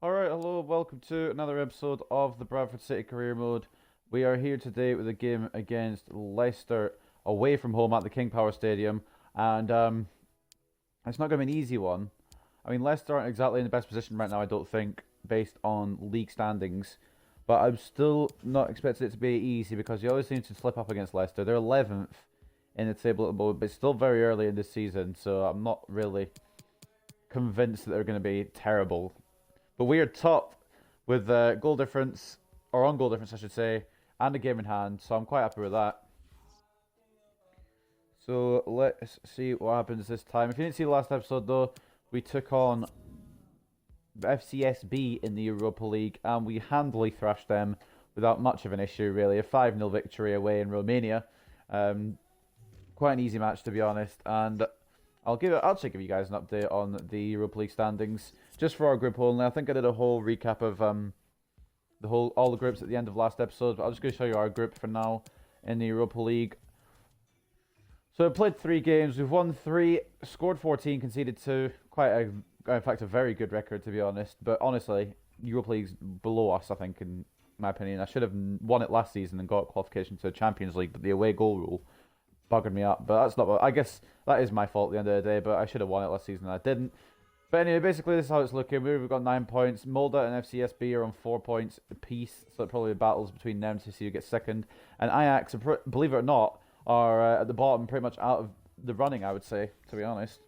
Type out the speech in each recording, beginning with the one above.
Alright, hello, welcome to another episode of the Bradford City Career Mode. We are here today with a game against Leicester away from home at the King Power Stadium, and it's not going to be an easy one. I mean, Leicester aren't exactly in the best position right now, I don't think, based on league standings, but I'm still not expecting it to be easy because you always seem to slip up against Leicester. They're 11th in the table at the moment, but it's still very early in this season, so I'm not really convinced that they're going to be terrible. But we are top with goal difference, or on goal difference, I should say, and a game in hand. So I'm quite happy with that. So let's see what happens this time. If you didn't see the last episode, though, we took on FCSB in the Europa League, and we handily thrashed them without much of an issue, really. A 5-0 victory away in Romania. Quite an easy match, to be honest. And I'll actually give you guys an update on the Europa League standings just for our group only. I think I did a whole recap of all the groups at the end of last episode, but I'm just going to show you our group for now in the Europa League. So we played 3 games. We've won 3, scored 14, conceded 2. In fact, a very good record, to be honest. But honestly, Europa League's below us, I think, in my opinion. I should have won it last season and got qualification to the Champions League, but the away goal rule buggered me up. But that's not. I guess that is my fault at the end of the day. But I should have won it last season and I didn't. But anyway, basically this is how it's looking. We've got 9 points. Molde and FCSB are on 4 points apiece, so it probably battles between them to see who gets second. And Ajax, believe it or not, are at the bottom, pretty much out of the running, I would say, to be honest.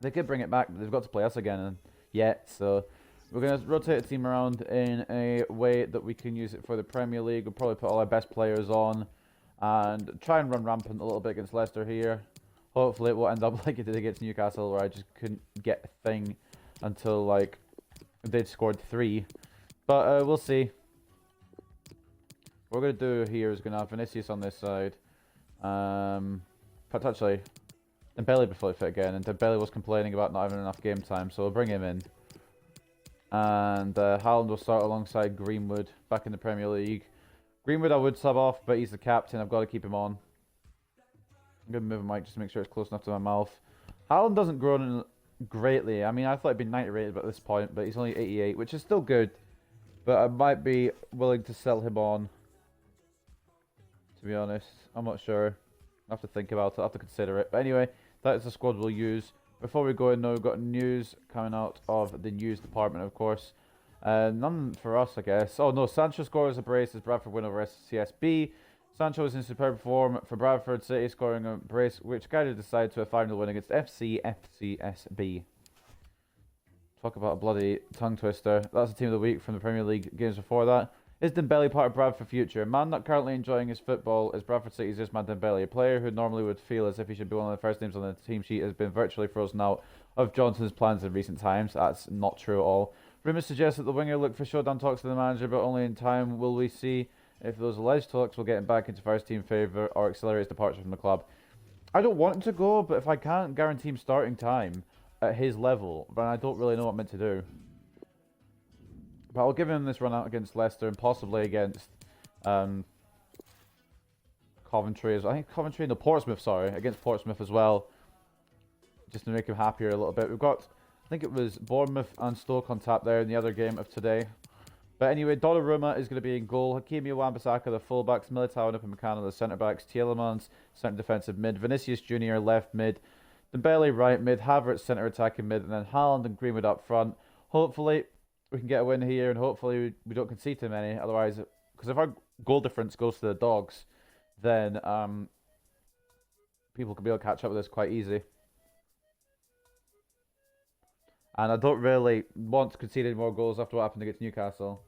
They could bring it back, but they've got to play us again yet, so we're going to rotate the team around in a way that we can use it for the Premier League. We'll probably put all our best players on and try and run rampant a little bit against Leicester here. Hopefully it will end up like it did against Newcastle, where I just couldn't get a thing until like they'd scored 3. But we'll see. What we're going to do here is going to have Vinicius on this side. But actually, Dembele before fit again, and Dembele was complaining about not having enough game time, so we'll bring him in. And Haaland will start alongside Greenwood back in the Premier League. Greenwood I would sub off, but he's the captain. I've got to keep him on. I'm going to move the mic just to make sure it's close enough to my mouth. Haaland doesn't grow greatly. I mean, I thought he'd been 90 rated at this point, but he's only 88, which is still good. But I might be willing to sell him on, to be honest. I'm not sure. I have to think about it. I have to consider it. But anyway, that is the squad we'll use. Before we go in, though, we've got news coming out of the news department, of course. None for us, I guess. Oh, no. Sancho scores a brace as Bradford win over CSB. Sancho is in superb form for Bradford City, scoring a brace which guided the side to a 5-0 win against FCSB. Talk about a bloody tongue twister. That's the team of the week from the Premier League games before that. Is Dembele part of Bradford future? A man not currently enjoying his football is Bradford City's Usman Dembele. A player who normally would feel as if he should be one of the first names on the team sheet has been virtually frozen out of Johnson's plans in recent times. That's not true at all. Rumours suggest that the winger looked for showdown talks with the manager, but only in time will we see if those alleged talks will get him back into first team favour or accelerate his departure from the club. I don't want him to go, but if I can't guarantee him starting time at his level, then I don't really know what I'm meant to do. But I'll give him this run out against Leicester and possibly against Coventry as well. I think Coventry, no, Portsmouth, sorry, against Portsmouth as well. Just to make him happier a little bit. We've got, I think it was Bournemouth and Stoke on tap there in the other game of today. But anyway, Donnarumma is going to be in goal. Hakimi Wan-Bissaka, the fullbacks. Militao and Upamecano, the centre-backs. Tielemans, centre defensive mid. Vinicius Junior left mid. Dembele right mid. Havertz centre attacking mid. And then Haaland and Greenwood up front. Hopefully we can get a win here, and hopefully we don't concede too many. Otherwise, because if our goal difference goes to the dogs, then people could be able to catch up with us quite easy. And I don't really want to concede any more goals after what happened against Newcastle.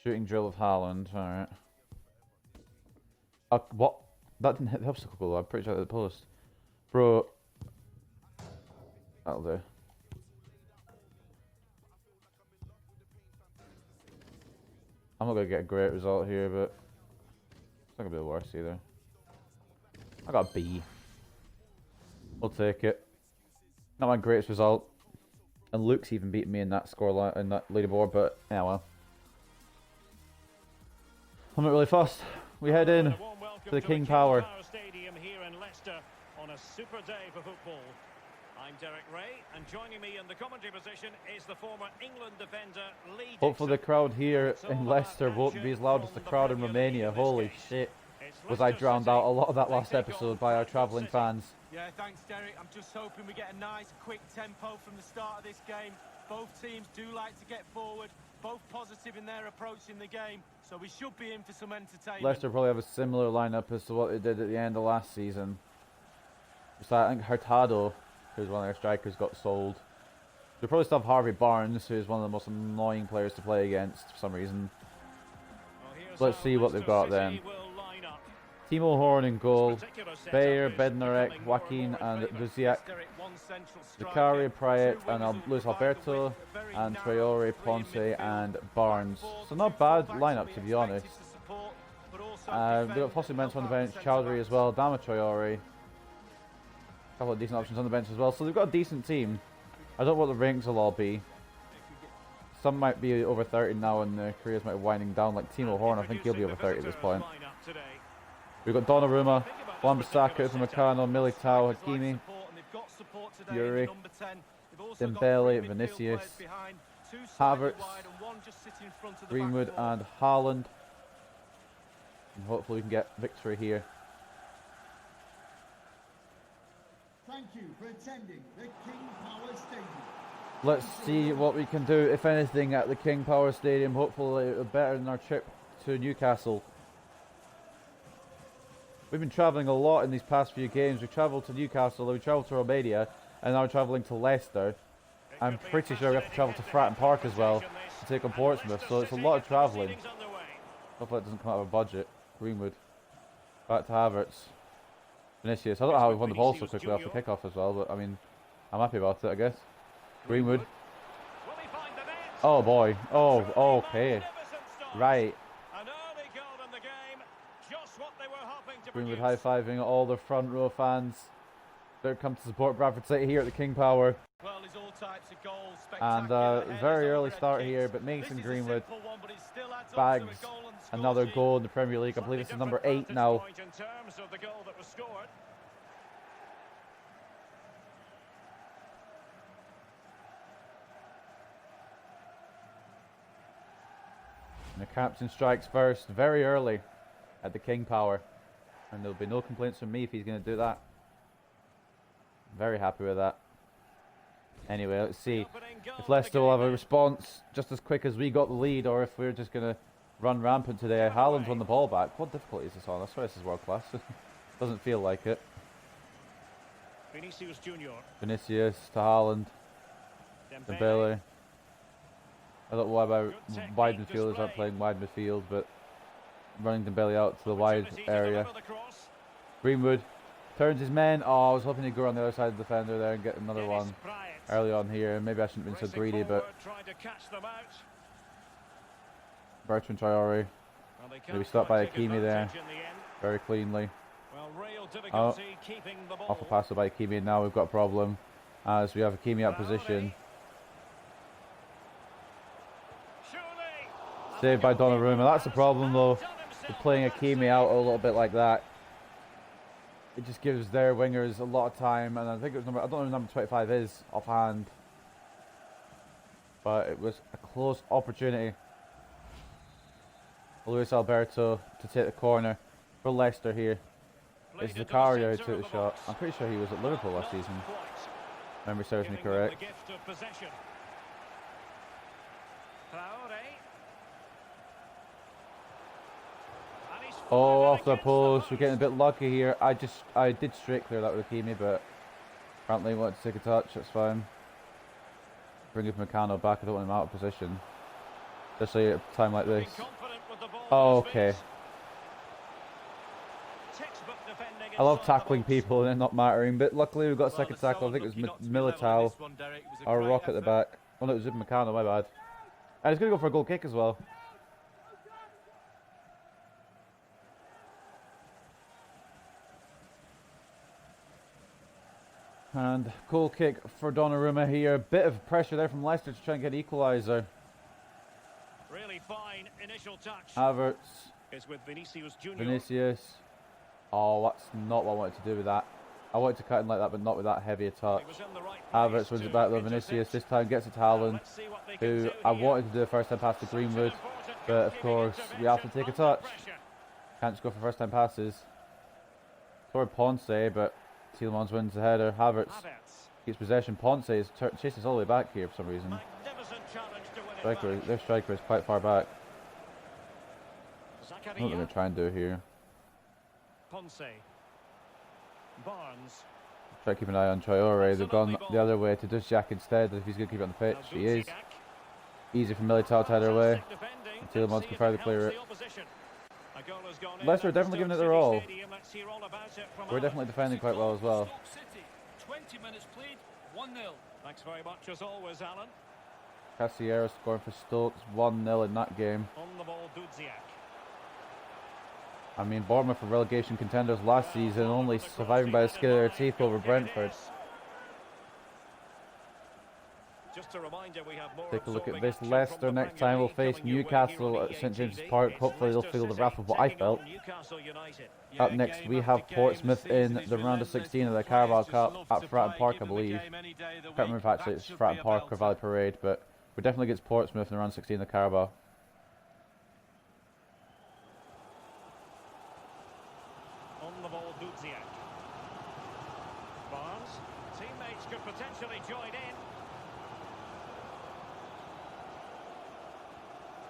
Shooting drill of Haaland, alright. What? That didn't hit the obstacle goal, I'm pretty sure it hit the post. Bro. That'll do. I'm not going to get a great result here, but it's not going to be the worst either. I got a B. We'll take it. Not my greatest result. And Luke's even beaten me in that scoreline, in that leaderboard, but yeah, well. I'm not really fussed. We head in to the King Power. Stadium here in Leicester. on a super day for football. I'm Derek Ray, and joining me in the commentary position is the former England defender Lee. Hopefully the crowd here in Leicester won't be as loud as the crowd in Romania. Holy shit. Was I drowned out a lot of that last episode by our travelling fans. Yeah, thanks Derek. I'm just hoping we get a nice quick tempo from the start of this game. Both teams do like to get forward, both positive in their approach in the game, so we should be in for some entertainment. Leicester probably have a similar lineup as to what they did at the end of last season. So I think Hurtado, who's one of their strikers, got sold. They'll probably still have Harvey Barnes, who's one of the most annoying players to play against for some reason. Let's see what they've got then. Timo Horn in goal, Bayer, Bednarek, Joaquin and Duziak, Zakaria, Prayet and Luis Alberto, and Traore, Ponce and Barnes. So not bad lineup to be honest. We've got Fossey Mensah on the bench, Chowdhury as well, Dama Traore. A couple of decent options on the bench as well, so they've got a decent team. I don't know what the ranks will all be. Some might be over 30 now and their careers might be winding down, like Timo Horn. I think he'll be over 30 at this point. We've got Donnarumma, Wan-Bissaka, Upamecano, Militao, Hakimi, Yuri, Dembele, Vinicius, Havertz, Greenwood and Haaland. And hopefully we can get victory here. Thank you for attending the King Power Stadium. Let's see what we can do, if anything, at the King Power Stadium. Hopefully it'll be better than our trip to Newcastle. We've been travelling a lot in these past few games. We travelled to Newcastle, we travelled to Romania, and now we're travelling to Leicester. I'm pretty sure we have to travel to Fratton Park as well to take on Portsmouth, so it's a lot of travelling. Hopefully it doesn't come out of our budget. Greenwood. Back to Havertz. Vinicius. I don't know how we won the ball so quickly off the kickoff as well, but I mean, I'm happy about it, I guess. Greenwood. Oh boy. Oh, okay. Right. Greenwood high-fiving all the front row fans. They're come to support Bradford City here at the King Power. And very early start here, but Mason Greenwood bags another goal in the Premier League. I believe this is number 8 now. And the captain strikes first very early at the King Power. And there'll be no complaints from me if he's going to do that. Very happy with that. Anyway, let's see if Leicester will have a response just as quick as we got the lead, or if we're just going to run rampant today. Haaland's won the ball back. What difficulty is this on? I swear this is world class. Doesn't feel like it. Vinicius Junior. Vinicius to Haaland. Dembele. I don't know why my wide midfielders aren't playing wide midfield, but running Dembele out to the wide area. Greenwood turns his men. Oh, I was hoping he'd go on the other side of the defender there and get another one early on here. Maybe I shouldn't have been so greedy, but Bertrand Traore. Maybe stopped by Hakimi there very cleanly. Oh, off a pass by Hakimi, and now we've got a problem as we have Hakimi out of position. Saved by Donnarumma. That's the problem though. With playing Hakimi out a little bit like that, it just gives their wingers a lot of time. And I think it was number, I don't know who number 25 is offhand, but it was a close opportunity. Luis Alberto to take the corner for Leicester here. It's Zakaria who took the shot. I'm pretty sure he was at Liverpool last season. Memory serves me correct. Oh, off the post. We're getting a bit lucky here. I did straight clear that with Hakimi, but apparently he wanted to take a touch. That's fine. Bring Upamecano back. I don't want him out of position, especially at a time like this. Oh, okay. I love tackling people and it not mattering, but luckily we've got a second tackle. I think it was Militao, our rock at the back. Oh no, it was Upamecano, my bad. And he's going to go for a goal kick as well. And goal kick for Donnarumma here. A bit of pressure there from Leicester to try and get an equaliser. Really fine initial touch. Havertz. Is with Vinicius Junior. Vinicius. Oh, that's not what I wanted to do with that. I wanted to cut in like that, but not with that heavy a touch. He was in the right Havertz place wins to it back though. intercept. Vinicius this time gets it to Now, Haaland, let's see what they can who do I here. wanted to do a first time pass to Such an Greenwood, important but of goalkeeping course we have to intervention take a under touch. pressure. Can't just go for first time passes. Toward Ponce, but Tielemans wins the header. Havertz Havertz. keeps possession. Ponce is chases all the way back here for some reason. Magnificent challenge to win it Striker, back. their striker is quite far back. What they're going Zakaria. to try and do here. Ponce. Barnes. Try to keep an eye on Traore. They've gone the other way to Duszak instead. If he's going to keep it on the pitch, Now he is. Duziak. Easy for Militao to head away. Fantastic defending. And Tielemans Let's see can if further it clear helps it. the opposition. A goal has gone in Leicester are at definitely Stoke giving it their City all. Stadium. Let's hear all about it from We're Alan. definitely defending quite well as well. Stoke City, 20 minutes played, 1-0. Thanks very much as always, Alan. Casillero scoring for Stoke 1-0 in that game. On the ball, Duziak. I mean, Bournemouth were relegation contenders last season, only surviving by the skin of their teeth over Brentford. Just a reminder, we have more Take a look at absorbing this. action Leicester from the next Premier time will League face coming your way Newcastle here on at St James's EATV. Park. It's Hopefully they'll Leicester feel the City wrath of what I taking felt. on Newcastle United. Yeah, Up next game we after have game, Portsmouth the in season is the round of relentless. 16 of the Players Carabao just Cup love at to Fratton play, Park, I give them a believe. game any day of the Can't week. remember if actually That it's should Fratton be a Park or belter. Valley Parade, but we're definitely against Portsmouth in the round 16 of the Carabao. On the ball, Duziak. Barnes. Teammates could potentially join in.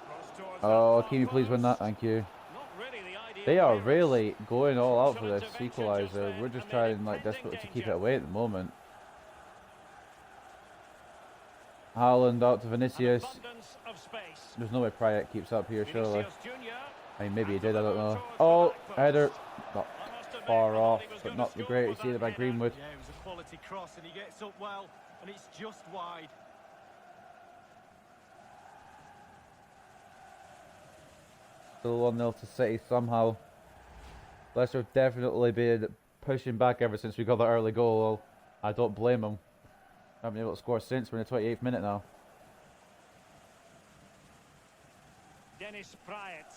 Cross towards Oh, that far can you please win that? post. Thank you. Not really the ideal They are clearance. really going all out for Crucial this intervention just equaliser. then, We're just and they're trying like impending desperately to keep danger. it away at the moment. Haaland out to An Vinicius. abundance of space. There's no way Prayet keeps up here, surely. Vinicius Junior. I mean, maybe he did, I don't know. Oh, header. Not I must admit, far I thought off, he was but gonna not the score great. with See that it by header. Greenwood. Yeah, it was a quality cross and he gets up well and it's just wide. Still 1-0 to City somehow. Leicester have definitely been pushing back ever since we got that early goal. I don't blame them. Haven't been able to score since. We're in the 28th minute now. Dennis Prayet.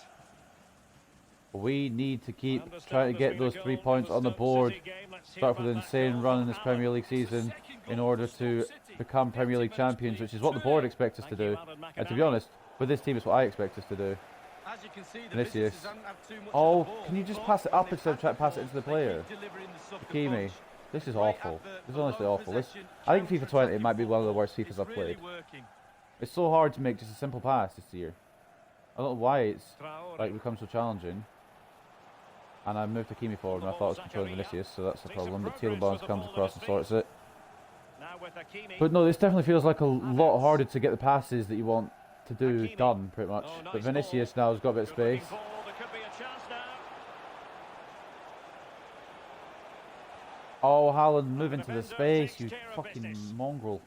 We need to keep Understand trying to there's get been a those goal 3 in points the on the Stoke board. City game. Let's hear Start with about an that insane goal run from in this Alan. Premier League season in order to become Premier League champions, which is what the board expects us to do. And to be honest, with this team, it's what I expect us to do. As you can see, the Vinicius. visitors haven't had too much Oh, of the ball, can you just but pass it when up they've instead of had trying to pass it the into the ball, player? they keep delivering the sucker Hakimi. punch. This is Great awful. advert This is for honestly low awful. possession, I think FIFA 20 counter-attacking might be one of the football. worst FIFAs It's I've really played. working. It's so hard to make just a simple pass this year. I don't know why it's Traore. like become so challenging. And I moved Hakimi forward and I thought I was controlling Vinicius, so that's the problem. But Tielemans comes across and sorts it. Now with Hakimi. But no, this definitely feels like a lot harder to get the passes that you want to do Hakimi. done, pretty much. Oh, nice But Vinicius ball. now has got a bit of Good looking space. ball. There could be a chance now. Oh, Haaland, move into the Defender space, takes you care of fucking business. mongrel.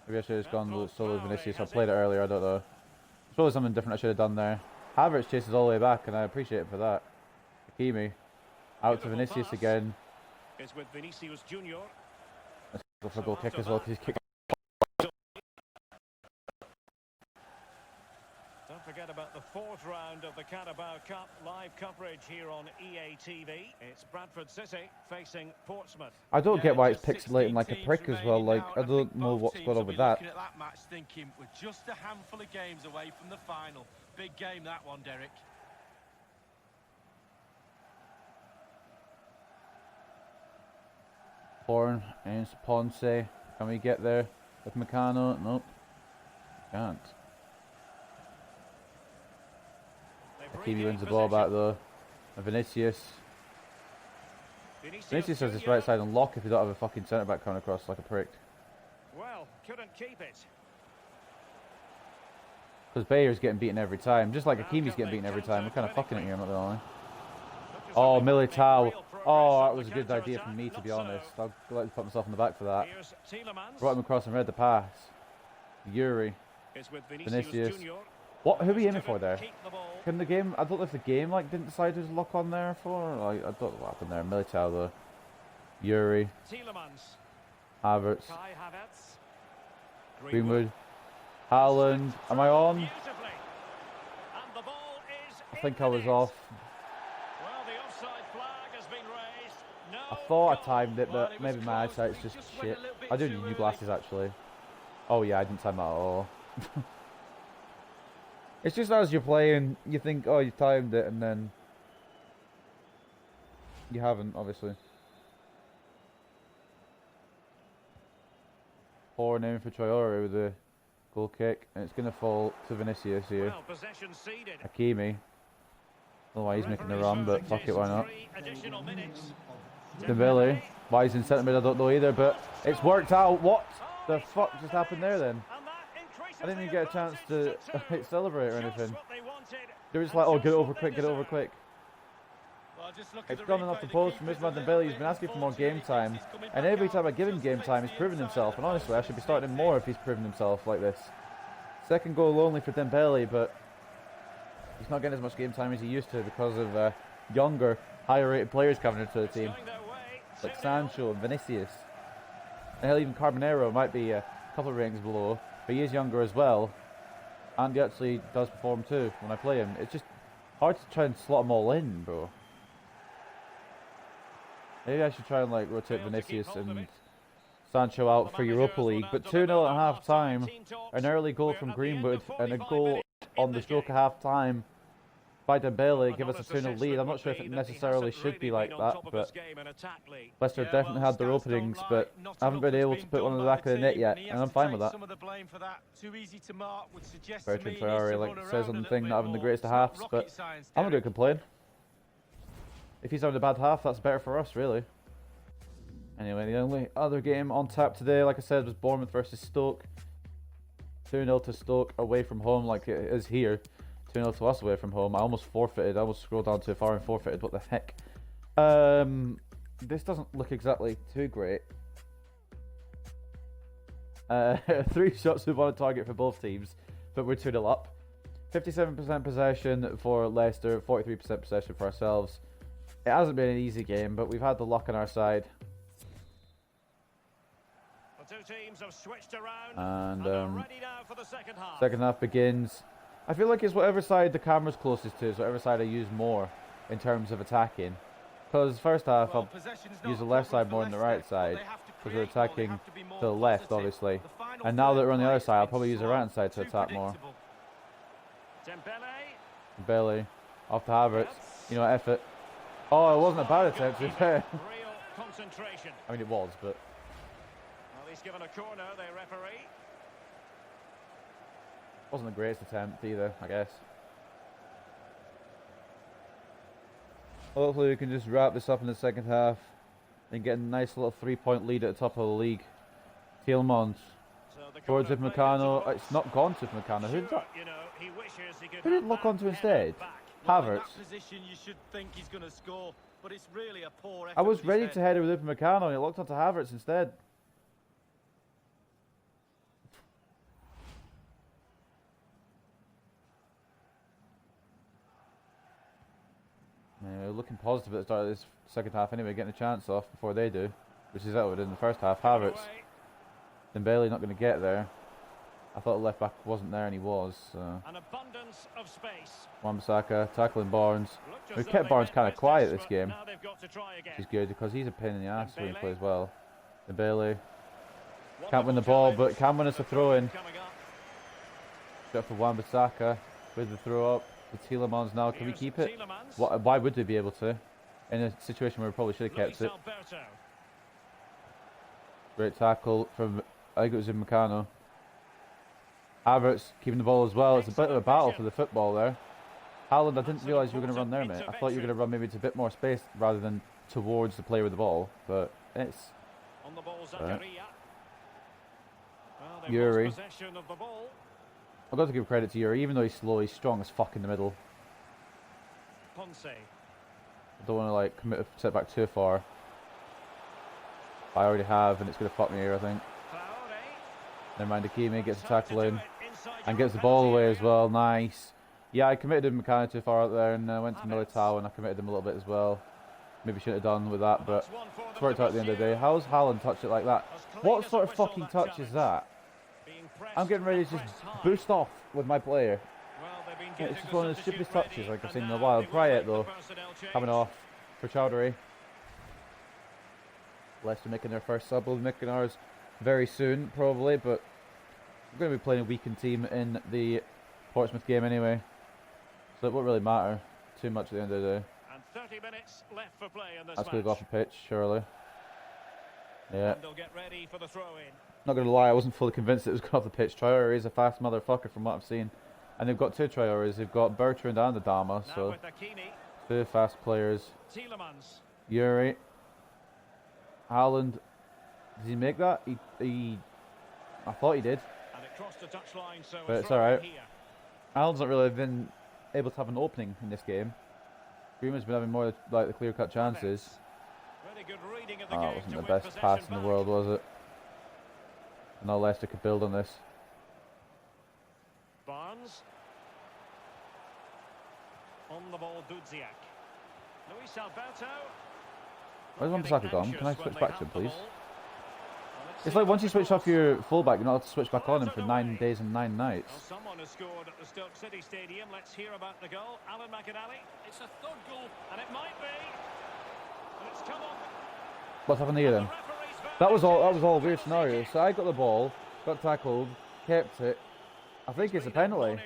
Maybe I should have just gone That solo Traore Vinicius. I has played it earlier, I don't know. There's probably something different I should have done there. Havertz chases all the way back, and I appreciate it for that. Hakimi. Out to Beautiful Vinicius pass. again. Is with Vinicius Junior. Let's go for a goal kick as well, because he's kicked. Don't forget about the fourth round of the Carabao Cup live coverage here on EATV. It's Bradford City facing Portsmouth. I don't get why it's just pixelating 16 like a teams prick as well. remaining Like, now, I and don't think know both what's teams going will on be with that. looking at that match thinking we're just a handful of games away from the final. Big game, that one, Derek. Horn and Ponce. Can we get there with Meccano? Nope. Can't. They've Hakimi regained wins the ball back possession. though. And Vinicius. Vinicius has this Junior. right side on lock if you don't have a fucking centre back coming across like a prick. Well, couldn't keep it. Because Bayer's getting beaten every time. Just like Hakimi's getting beaten every time. We're kind of fucking it here, I'm not gonna lie. Oh, Militao. Oh, that was a good idea from me, to be honest. I'll like to put myself in the back for that. Here's Tielemans. Brought him across and read the pass. Yuri. Is with Vinicius. Junior. What? Who are we aiming Couldn't for there? keep the ball. Can the game? I don't know if the game like didn't decide who's lock on there for. Like, I don't know what happened there. Militao though. Yuri. Tielemans. Havertz. Kai Havertz. Greenwood. Haaland. Am I on? Beautifully. And the ball is I think in I the was net. off. Well, the offside flag has been raised. No I thought I timed it, but maybe my eyesight's just shit. I do need new glasses, actually. Oh yeah, I didn't time that at all. It's just as you're playing, you think, oh, you timed it, and then you haven't, obviously. Poor name for Traore with the goal kick, and it's going to fall to Vinicius here. Well, possession ceded. Hakimi. I don't know why he's making the run, but fuck it, why not? Dembele. Why he's in centre mid, I don't know either, but it's worked out. What the fuck just happened there then? I didn't even get a chance to celebrate or anything. They were just like, oh, get it over quick, get it over quick. It's gone off the post from Ousmane Dembele. He's been asking for more game time, and every time I give him game time, he's proven himself. And honestly, I should be starting him more if he's proven himself like this. Second goal only for Dembele, but he's not getting as much game time as he used to because of younger, higher-rated players coming into the team, like Sancho and Vinicius. And hell, even Carbonero might be a couple of ratings below, but he is younger as well, and he actually does perform too when I play him. It's just hard to try and slot them all in, bro. Maybe I should try and like rotate Vinicius and Sancho out for Europa League, but 2-0 at half time, an early goal from Greenwood and a goal on the stroke of half time by Dembele give us a 2-0 lead. I'm not sure if it necessarily should be like that, but Leicester definitely had their openings, but I haven't been able to put one in the back of the net yet, and I'm fine with that. Bertrand Traore, like says on the thing, not having the greatest of halves, but I'm not going to complain. If he's having a bad half, that's better for us, really. Anyway, the only other game on tap today, like I said, was Bournemouth versus Stoke. 2-0 to Stoke away from home, like it is here. 2-0 to us away from home. I almost forfeited. I almost scrolled down too far and forfeited. What the heck? This doesn't look exactly too great. 3 shots with one target for both teams, but we're 2-0 up. 57% possession for Leicester, 43% possession for ourselves. It hasn't been an easy game, but we've had the luck on our side. The two teams have switched around And are ready now for the second half. Second half begins. I feel like it's whatever side the camera's closest to, is whatever side I use more in terms of attacking. Because first half I'll use the left side more than the right side, because we're attacking to the left, obviously. And now that we're on the other side, I'll probably use the right side to attack more. Dembele, off to Havertz. You know, effort. Oh, it wasn't a bad attempt, to be fair. Real concentration. I mean, it was, but Well, he's given a corner, the referee. wasn't the greatest attempt either, I guess. Hopefully we can just wrap this up in the second half and get a nice little 3-point lead at the top of the league. Tielemans towards Upamecano. It's not gone to Upamecano. Who did that? Who did it lock onto instead? Havertz. I was ready to head it with Upamecano and it locked onto Havertz instead. Yeah, looking positive at the start of this second half anyway, getting a chance off before they do, which is out of it in the first half. Havertz. Dembele not going to get there. I thought the left back wasn't there and he was. An abundance of space. Wan-Bissaka tackling Barnes. We've kept Barnes kind of quiet this game, which is good because he's a pain in the ass when he plays well. Dembele can't win the ball, but can win us a throw-in. Shot for Wan-Bissaka with the throw up. The Tielemans now, can we keep it? Why would they be able to? In a situation where we probably should have kept it. Great tackle from, I think it was Upamecano. Havertz keeping the ball as well. It's a bit of a battle for the football there. Haaland, I didn't realise you were going to run there, mate. I thought you were going to run maybe to a bit more space rather than towards the player with the ball. But it's... Right. Yuri. I've got to give credit to Yuri, even though he's slow, he's strong as fuck in the middle. I don't want to like commit a setback too far. I already have, and it's going to fuck me here, I think. Never mind, Hakimi gets a tackle in and gets the ball away as well. Nice. Yeah, I committed him kind of too far out there and went to Militao, and I committed him a little bit as well. Maybe shouldn't have done with that, but it's worked out at the end of the day. How's Haaland touched it like that? What sort of fucking touch is that? I'm getting ready to just boost off with my player. It's just one of the stupidest touches like I've seen in a while. Payet though, coming off for Chowdhury. Leicester making their first sub. We'll be making ours very soon, probably, but we're going to be playing a weakened team in the Portsmouth game anyway. So it won't really matter too much at the end of the day. And 30 minutes left for play in this That's match. going to go off the pitch, surely. Yeah. And they'll get ready for the throw-in. Not going to lie, I wasn't fully convinced it was going off the pitch. Traore is a fast motherfucker from what I've seen. And they've got two Traores. They've got Bertrand and Adama, Now so with Akini, two fast players. Tielemans. Yuri. Haaland. Did he make that? I thought he did. And it crossed the touchline, so But a it's throw-in alright. here. Haaland's not really been able to have an opening in this game. Greenwood's been having more like the clear-cut chances. Really good reading of the Oh, game it wasn't to the win best possession pass in the back. world, was it? No, Leicester could build on this. Barnes. On the ball, Dudziak. Luis Alberto. Where's Wan-Bissaka gone? Can I switch back to him, please? It's It's like once you switch off your fullback, you're not allowed to switch back on him for 9 days and 9 nights. Well, someone has scored at the Stoke City Stadium. Let's hear about the goal. Alan McInally. It's a third goal. And it might be. And it's come on. What's happened here then? That was all weird scenario. So I got the ball, got tackled, kept it. I think it's a penalty.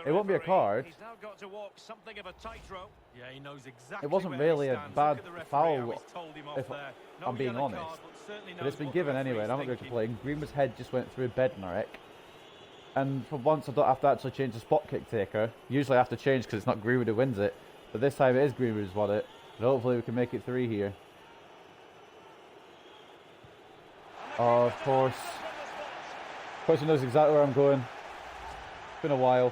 It won't be a card. He's now got to walk something of a tightrope. Yeah, he knows exactly It wasn't where he really a stands. bad Look at the referee, foul, how he's told him off if there. No I'm being yellow honest. card, but certainly But knows it's been what given the anyway, and I'm not referee's going to thinking. complain. Greenwood's head just went through Bednarek. And for once I don't have to actually change the spot kick taker. Usually I have to change because it's not Greenwood who wins it. But this time it is Greenwood who's won it. And hopefully we can make it 3 here. Oh, of course. Of course he knows exactly where I'm going. It's been a while.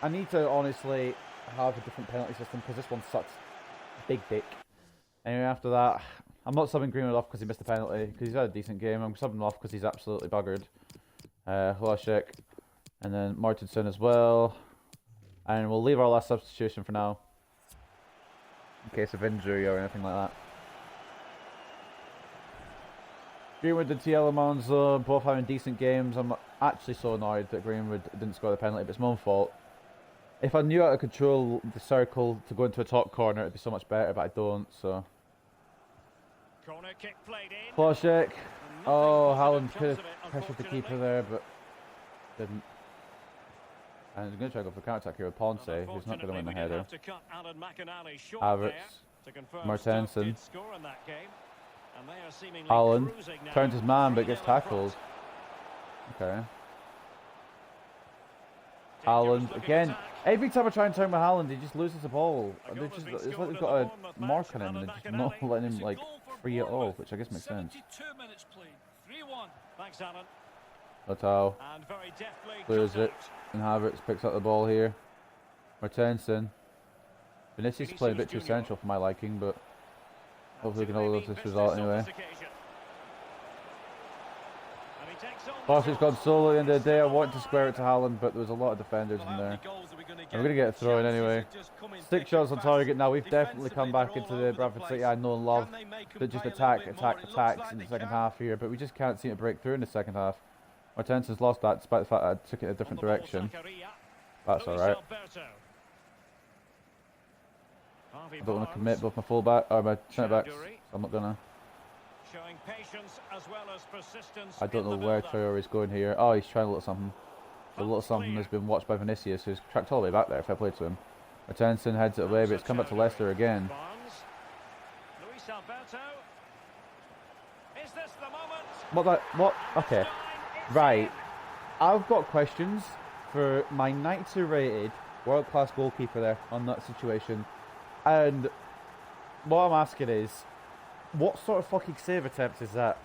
I need to honestly have a different penalty system because this one sucks. Big dick. Anyway, after that, I'm not subbing Greenwood off because he missed a penalty, because he's had a decent game. I'm subbing him off because he's absolutely buggered. Hlošek, and then Martinson as well. And we'll leave our last substitution for now, in case of injury or anything like that. Greenwood and Tielemans both having decent games. I'm actually so annoyed that Greenwood didn't score the penalty, but it's my own fault. If I knew how to control the circle to go into a top corner, it'd be so much better, but I don't, so. Corner kick played in. Hlošek. Oh, Haaland Nothing could have positive comes of it, pressured the keeper unfortunately. there, but didn't. And he's going to try to go for counter-attack here with Ponce, who's not going to win the Unfortunately, we did header. have to cut Alan McInally short Havertz, there to confirm Martensen. Stoke did score in that game. And they are seemingly Haaland cruising now, turns his man, but gets 3-0 in front. tackled. Okay. Dangerous Haaland looking again. attack. Every time I try and turn my Haaland, he just loses the ball. A And goal they has just, been it's like scored they've in got the a Bournemouth mark on match. him and Alan just not McInally. letting him It's a like goal for free at all, Bournemouth. which I guess makes sense. 72 minutes played. 3-1. Thanks, Alan. Lotau And very deftly clears cut it, out. and Havertz picks up the ball here. Martensen. Vinicius is playing a bit too Junior. central for my liking, but hopefully we can Do they all mean love this business result on anyway. this occasion? And he takes on the Hlošek's gone cross. solo at the end of the day. I wanted to square it to Haaland, but there was a lot of defenders Well, in how many there. goals are we gonna And we're going to get a throw in Chances anyway. are just coming 6 thick shots and on fast. target now. We've definitely come Defensively, back they're into all the over the Bradford place. City I know and love. Can they make 'em That just pay a attack, little bit more? attack, It looks attacks like in the they second can. half here, but we just can't seem to break through in the second half. Martensen's lost that despite the fact that I took it in a On different the ball, direction. Zakaria. That's Luis alright. Alberto. Harvey I don't want to Barnes. commit both my fullback or my centre backs. Chowdhury. So I'm not going to. Showing patience as well as persistence. I don't in know the where build-up. Traore is going here. Oh, he's trying a little something. The little Fouls something clear. has been watched by Vinicius, who's tracked all the way back there. Fair play to him. Martensen heads it away, but it's come back to Leicester again. Barnes. Luis Alberto. Is this the moment? What that? What? Okay. Time, it's Right. in. I've got questions for my 92 rated world-class goalkeeper there on that situation. And what I'm asking is, what sort of fucking save attempt is that?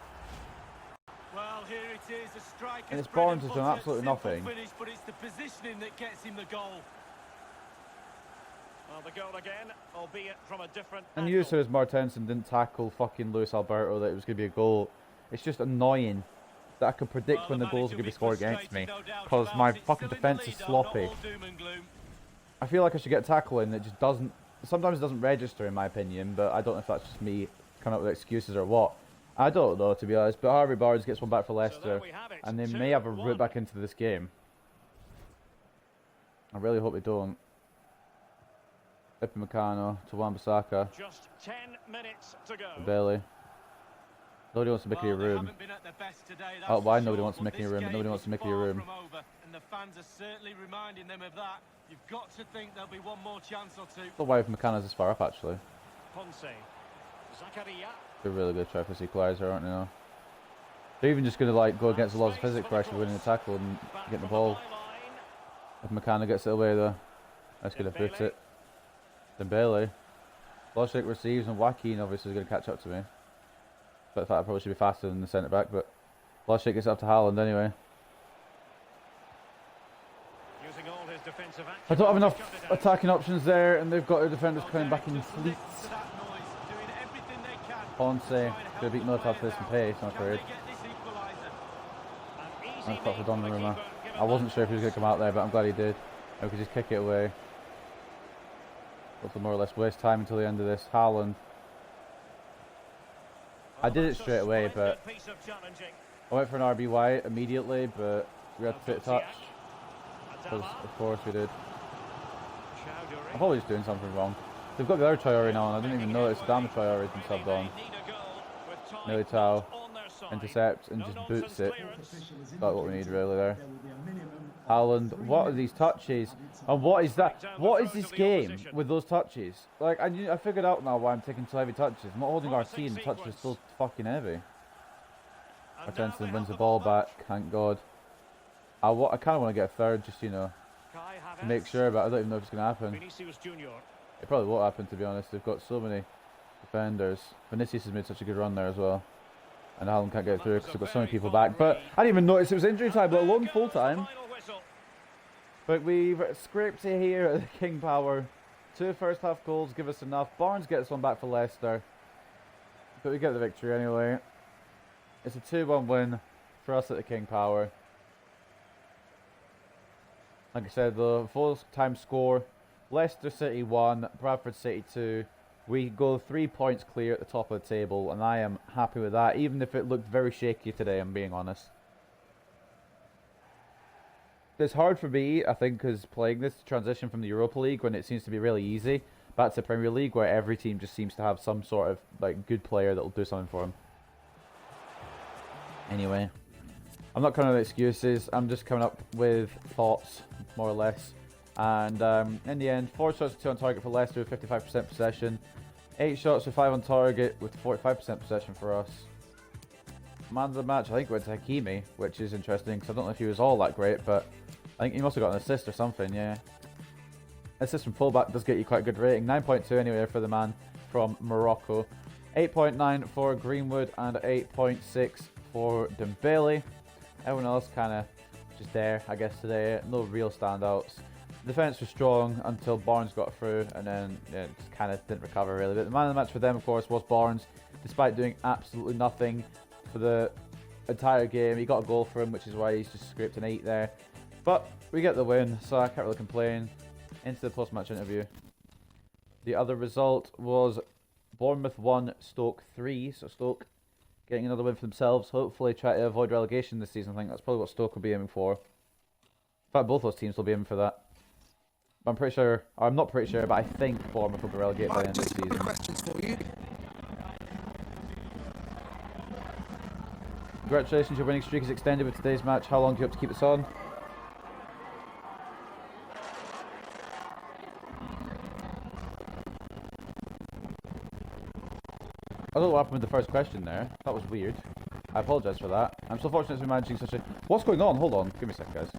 Well, here it is, a striker's And it's bread Barnes and has done butter, absolutely simple nothing. Finish, but it's the positioning that gets him the goal. Well, the goal again, albeit from a different And angle. you said as Martensen didn't tackle fucking Luis Alberto that it was going to be a goal. It's just annoying that I can predict Well, when the goals manager are going to be will scored against me. frustrated, no doubt Because about my it. fucking Still in defence the is lead, though, not sloppy. all doom and gloom. I feel like I should get a tackle in that just doesn't, sometimes it doesn't register in my opinion, but I don't know if that's just me coming up with excuses or what. I don't know, to be honest, but Harvey Barnes gets one back for So there Leicester, we have it, and they may have a 2-1. route back into this game. I really hope they don't. Ipamecano to Wan-Bissaka. Just 10 minutes to go. Bailey. Nobody wants to make any room. Oh, why nobody wants to make any room? But nobody wants to make any room. And the fans are certainly reminding them of that. You've got to think there'll be one more chance or two. I don't know why Ipamecano's this far up, actually. Ponce. Zakaria. They're really good try for this equaliser, aren't they? Now? They're even just going to like go against the laws of physics for actually winning the tackle and getting the ball. If Ipamecano gets it away though, that's going to boot it. Dembele. Logic receives and Joaquin obviously is going to catch up to me. But in fact I probably should be faster than the centre back, but Logic gets up to Haaland anyway. Using all his defensive action. I don't have enough attacking options there, and they've got their defenders coming back in fleets. Ponce could have beat Militao for this and pace, I'm afraid. And stop for Donnarumma. I wasn't sure if he was going to come out there, but I'm glad he did. I could just kick it away. Got to more or less waste time until the end of this. Haaland. I did it straight away, but I went for an RBY immediately, but we had to fit touch. Because of course we did. I'm probably just doing something wrong. They've got the other Traore now, and I didn't even notice damn Traore has been subbed on. Militao intercepts and just boots it. That's what we need really there. Haaland, what are these touches? And what is that? What is this game with those touches? Like, I figured out now why I'm taking so heavy touches. I'm not holding RC and the touches are still fucking heavy. Artenson wins the ball back, thank God. I kind of want to get a third, just, you know, to make sure, but I don't even know if it's going to happen. It probably won't happen, to be honest. They've got so many defenders. Vinicius has made such a good run there as well. And Haaland can't get through because they've got so many people back. But I didn't even notice it was injury time, let alone full time. But we've scraped it here at the King Power. 2 first half goals give us enough. Barnes gets one back for Leicester. But we get the victory anyway. It's a 2-1 win for us at the King Power. Like I said, the full time score, Leicester City 1, Bradford City 2. We go 3 points clear at the top of the table, and I am happy with that, even if it looked very shaky today, I'm being honest. It's hard for me, I think, because playing this transition from the Europa League, when it seems to be really easy, back to the Premier League, where every team just seems to have some sort of like good player that will do something for them. Anyway, I'm not coming up with excuses, I'm just coming up with thoughts, more or less. And in the end, 4 shots with 2 on target for Leicester with 55% possession. 8 shots with 5 on target with 45% possession for us. Man of the match, I think, went to Hakimi, which is interesting because I don't know if he was all that great, but I think he must have got an assist or something, yeah. Assist from fullback does get you quite a good rating. 9.2 anyway for the man from Morocco. 8.9 for Greenwood and 8.6 for Dembele. Everyone else kind of just there, I guess, today. No real standouts. The defence was strong until Barnes got through, and then it just kind of didn't recover really. But the man of the match for them, of course, was Barnes, despite doing absolutely nothing for the entire game. He got a goal for him, which is why he's just scraped an 8 there. But we get the win, so I can't really complain. Into the post-match interview. The other result was Bournemouth 1, Stoke 3. So Stoke getting another win for themselves. Hopefully try to avoid relegation this season. I think that's probably what Stoke will be aiming for. In fact, both those teams will be aiming for that. I'm pretty sure, or I'm not pretty sure, but I think Bournemouth will be relegated by the end of the season. Questions for you. Congratulations, your winning streak is extended with today's match. How long do you hope to keep this on? I don't know what happened with the first question there. That was weird. I apologise for that. I'm so fortunate to be managing such a... What's going on? Hold on. Give me a second, guys.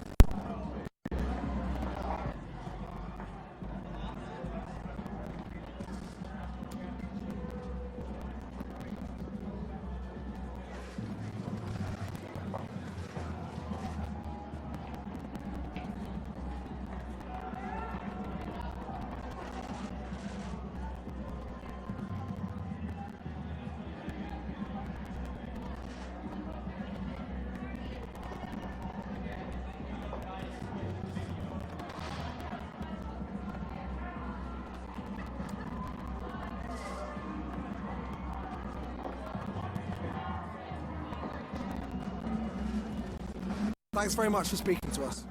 Thanks very much for speaking to us.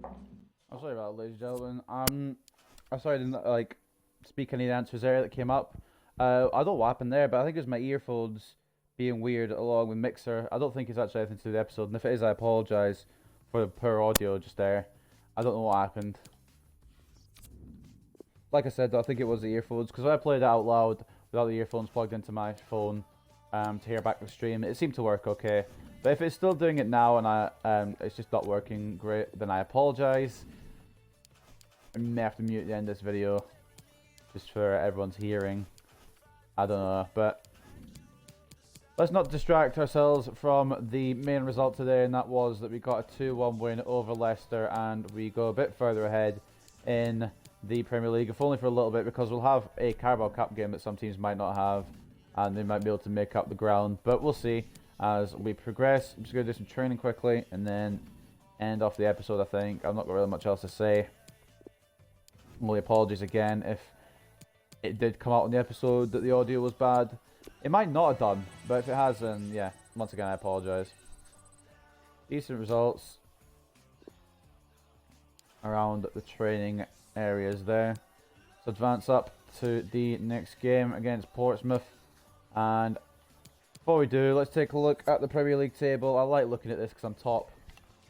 I'm sorry about that, ladies and and gentlemen. I'm sorry I didn't speak any of the answers there that came up. I don't know what happened there, but I think it was my earphones being weird along with Mixer. I don't think it's actually anything to do with the episode, and if it is, I apologise for the poor audio just there. I don't know what happened. Like I said, I think it was the earphones, because when I played it out loud without the earphones plugged into my phone to hear back the stream, it seemed to work okay. But if it's still doing it now and it's just not working great, then I apologise. I may have to mute the end of this video just for everyone's hearing. I don't know, but let's not distract ourselves from the main result today, and that was that we got a 2-1 win over Leicester, and we go a bit further ahead in the Premier League, if only for a little bit, because we'll have a Carabao Cup game that some teams might not have, and they might be able to make up the ground, but we'll see as we progress. I'm just going to do some training quickly and then end off the episode, I think. I've not got really much else to say. Only apologies again if it did come out in the episode that the audio was bad. It might not have done, but if it has, then yeah, once again I apologise. Decent results around the training areas there. So advance up to the next game against Portsmouth, and before we do, let's take a look at the Premier League table. I like looking at this because I'm top,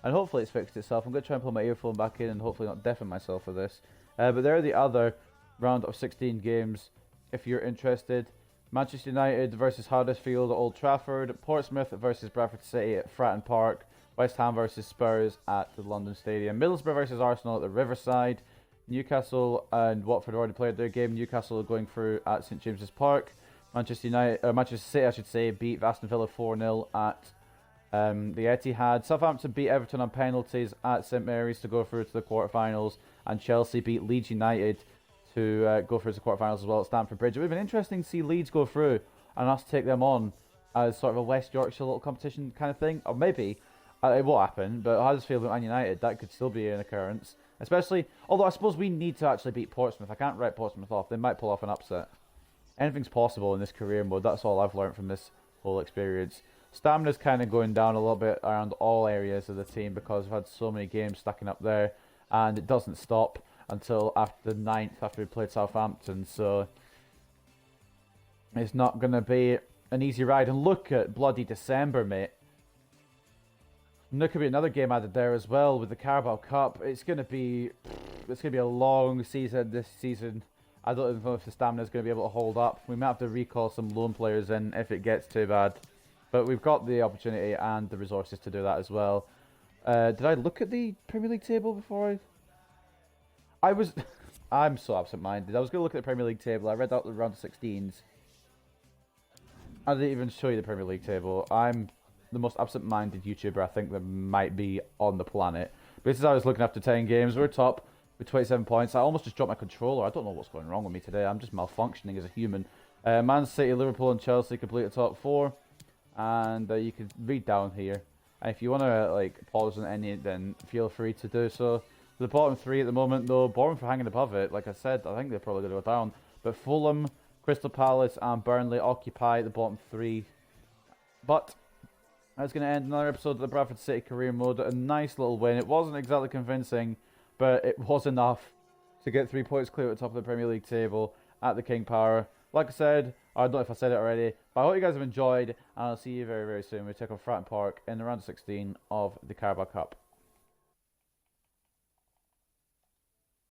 and hopefully it's fixed itself. I'm going to try and pull my earphone back in and hopefully not deafen myself for this. But there are the other round of 16 games if you're interested. Manchester United versus Huddersfield at Old Trafford, Portsmouth versus Bradford City at Fratton Park, West Ham versus Spurs at the London Stadium, Middlesbrough versus Arsenal at the Riverside, Newcastle and Watford already played their game. Newcastle are going through at St James's Park. Manchester City, I should say, beat Aston Villa 4-0 at the Etihad. Southampton beat Everton on penalties at St Mary's to go through to the quarterfinals, and Chelsea beat Leeds United to go through to the quarterfinals as well at Stamford Bridge. It would have been interesting to see Leeds go through and us take them on as sort of a West Yorkshire little competition kind of thing, or maybe it won't happen. But Huddersfield and Man United, that could still be an occurrence. Especially, although I suppose we need to actually beat Portsmouth. I can't write Portsmouth off. They might pull off an upset. Anything's possible in this career mode. That's all I've learned from this whole experience. Stamina's kind of going down a little bit around all areas of the team because we've had so many games stacking up there, and it doesn't stop until after the 9th, after we played Southampton. So it's not going to be an easy ride. And look at bloody December, mate. And there could be another game added there as well with the Carabao Cup. It's going to be a long season this season. I don't even know if the stamina is going to be able to hold up. We might have to recall some loan players in if it gets too bad. But we've got the opportunity and the resources to do that as well. Did I look at the Premier League table before I'm so absent-minded. I was going to look at the Premier League table. I read out the round of 16s. I didn't even show you the Premier League table. I'm the most absent-minded YouTuber I think there might be on the planet. But this is how I was looking after 10 games. We're top with 27 points. I almost just dropped my controller. I don't know what's going wrong with me today. I'm just malfunctioning as a human. Man City, Liverpool and Chelsea complete the top 4. And you can read down here. And if you want to pause on any, then feel free to do so. The bottom 3 at the moment, though, Bournemouth are hanging above it. Like I said, I think they're probably going to go down. But Fulham, Crystal Palace and Burnley occupy the bottom 3. But that's going to end another episode of the Bradford City career mode. A nice little win. It wasn't exactly convincing, but it was enough to get 3 points clear at the top of the Premier League table at the King Power. Like I said, I don't know if I said it already, but I hope you guys have enjoyed, and I'll see you very, very soon. We take on Fratton Park in the round of 16 of the Carabao Cup.